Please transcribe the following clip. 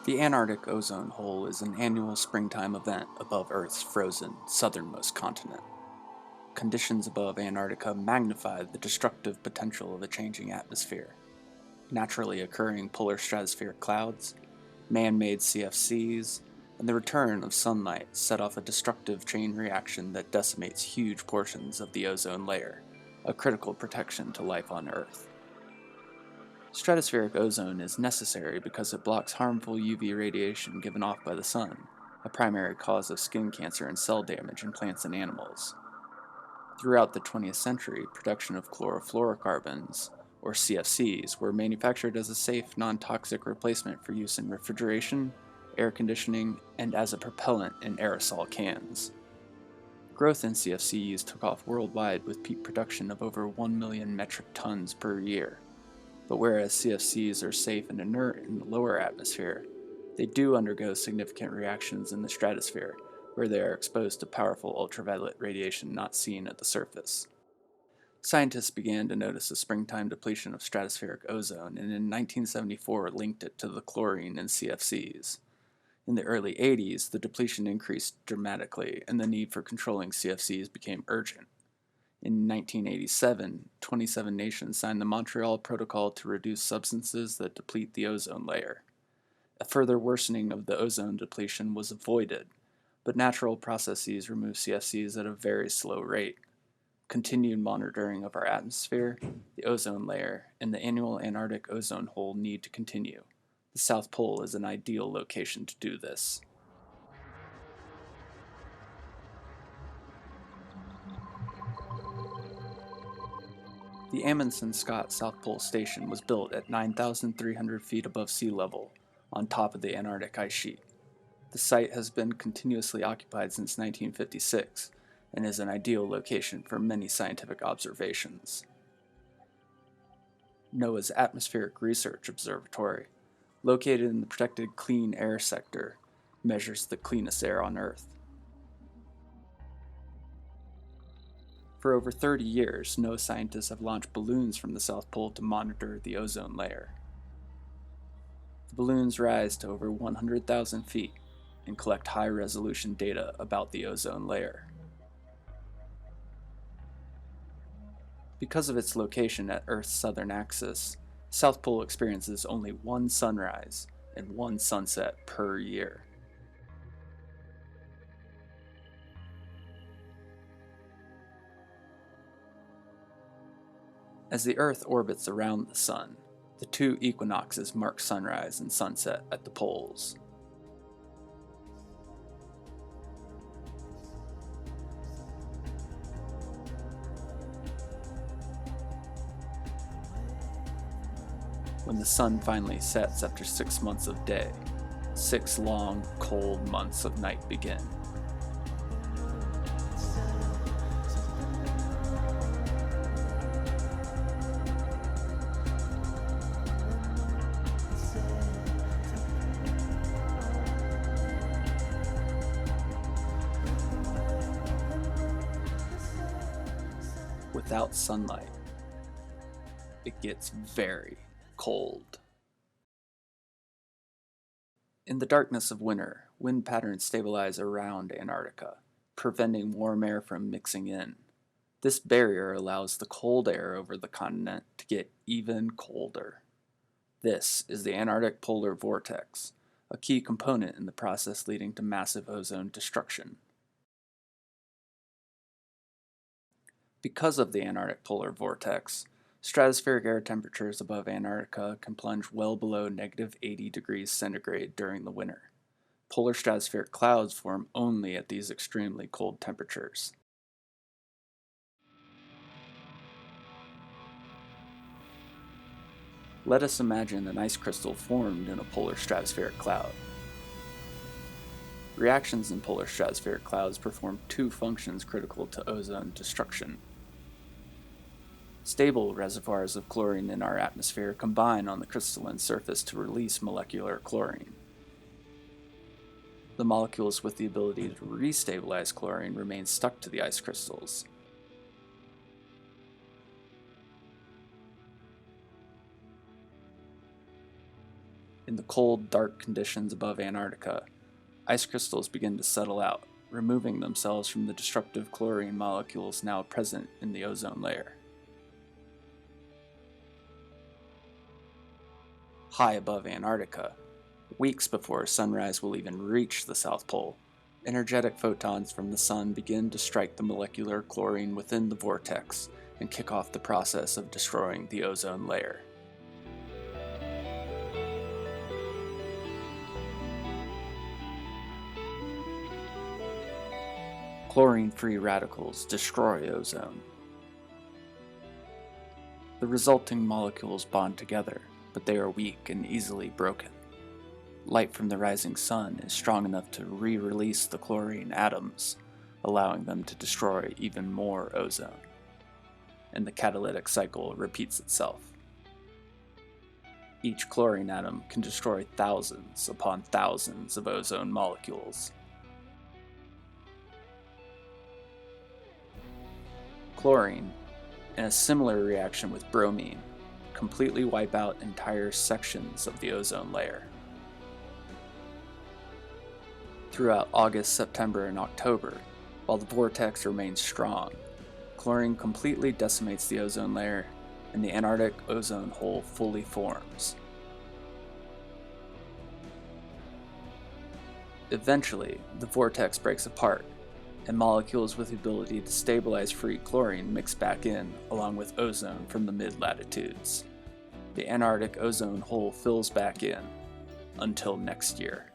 The Antarctic Ozone Hole is an annual springtime event above Earth's frozen, southernmost continent. Conditions above Antarctica magnify the destructive potential of a changing atmosphere. Naturally occurring polar stratospheric clouds, man-made CFCs, and the return of sunlight set off a destructive chain reaction that decimates huge portions of the ozone layer, a critical protection to life on Earth. Stratospheric ozone is necessary because it blocks harmful UV radiation given off by the sun, a primary cause of skin cancer and cell damage in plants and animals. Throughout the 20th century, production of chlorofluorocarbons, or CFCs, were manufactured as a safe, non-toxic replacement for use in refrigeration, air conditioning, and as a propellant in aerosol cans. Growth in CFC use took off worldwide with peak production of over 1 million metric tons per year. But whereas CFCs are safe and inert in the lower atmosphere, they do undergo significant reactions in the stratosphere, where they are exposed to powerful ultraviolet radiation not seen at the surface. Scientists began to notice a springtime depletion of stratospheric ozone, and in 1974 linked it to the chlorine in CFCs. In the early 80s, the depletion increased dramatically, and the need for controlling CFCs became urgent. In 1987, 27 nations signed the Montreal Protocol to reduce substances that deplete the ozone layer. A further worsening of the ozone depletion was avoided, but natural processes remove CFCs at a very slow rate. Continued monitoring of our atmosphere, the ozone layer, and the annual Antarctic Ozone Hole need to continue. The South Pole is an ideal location to do this. The Amundsen Scott South Pole Station was built at 9,300 feet above sea level, on top of the Antarctic ice sheet. The site has been continuously occupied since 1956 and is an ideal location for many scientific observations. NOAA's Atmospheric Research Observatory, located in the protected clean air sector, measures the cleanest air on Earth. For over 30 years, NOAA scientists have launched balloons from the South Pole to monitor the ozone layer. The balloons rise to over 100,000 feet and collect high-resolution data about the ozone layer. Because of its location at Earth's southern axis, South Pole experiences only one sunrise and one sunset per year. As the Earth orbits around the Sun, the two equinoxes mark sunrise and sunset at the poles. When the sun finally sets after 6 months of day, 6 long, cold months of night begin. Without sunlight, it gets very cold. In the darkness of winter, wind patterns stabilize around Antarctica, preventing warm air from mixing in. This barrier allows the cold air over the continent to get even colder. This is the Antarctic polar vortex, a key component in the process leading to massive ozone destruction. Because of the Antarctic polar vortex, stratospheric air temperatures above Antarctica can plunge well below -80 degrees centigrade during the winter. Polar stratospheric clouds form only at these extremely cold temperatures. Let us imagine an ice crystal formed in a polar stratospheric cloud. Reactions in polar stratospheric clouds perform two functions critical to ozone destruction. Stable reservoirs of chlorine in our atmosphere combine on the crystalline surface to release molecular chlorine. The molecules with the ability to restabilize chlorine remain stuck to the ice crystals. In the cold, dark conditions above Antarctica, ice crystals begin to settle out, removing themselves from the destructive chlorine molecules now present in the ozone layer. High above Antarctica, weeks before sunrise will even reach the South Pole, energetic photons from the sun begin to strike the molecular chlorine within the vortex and kick off the process of destroying the ozone layer. Chlorine-free radicals destroy ozone. The resulting molecules bond together, but they are weak and easily broken. Light from the rising sun is strong enough to re-release the chlorine atoms, allowing them to destroy even more ozone. And the catalytic cycle repeats itself. Each chlorine atom can destroy thousands upon thousands of ozone molecules. Chlorine, in a similar reaction with bromine, completely wipe out entire sections of the ozone layer. Throughout August, September, and October, while the vortex remains strong, chlorine completely decimates the ozone layer and the Antarctic Ozone Hole fully forms. Eventually, the vortex breaks apart, and molecules with the ability to stabilize free chlorine mix back in along with ozone from the mid-latitudes. The Antarctic Ozone Hole fills back in until next year.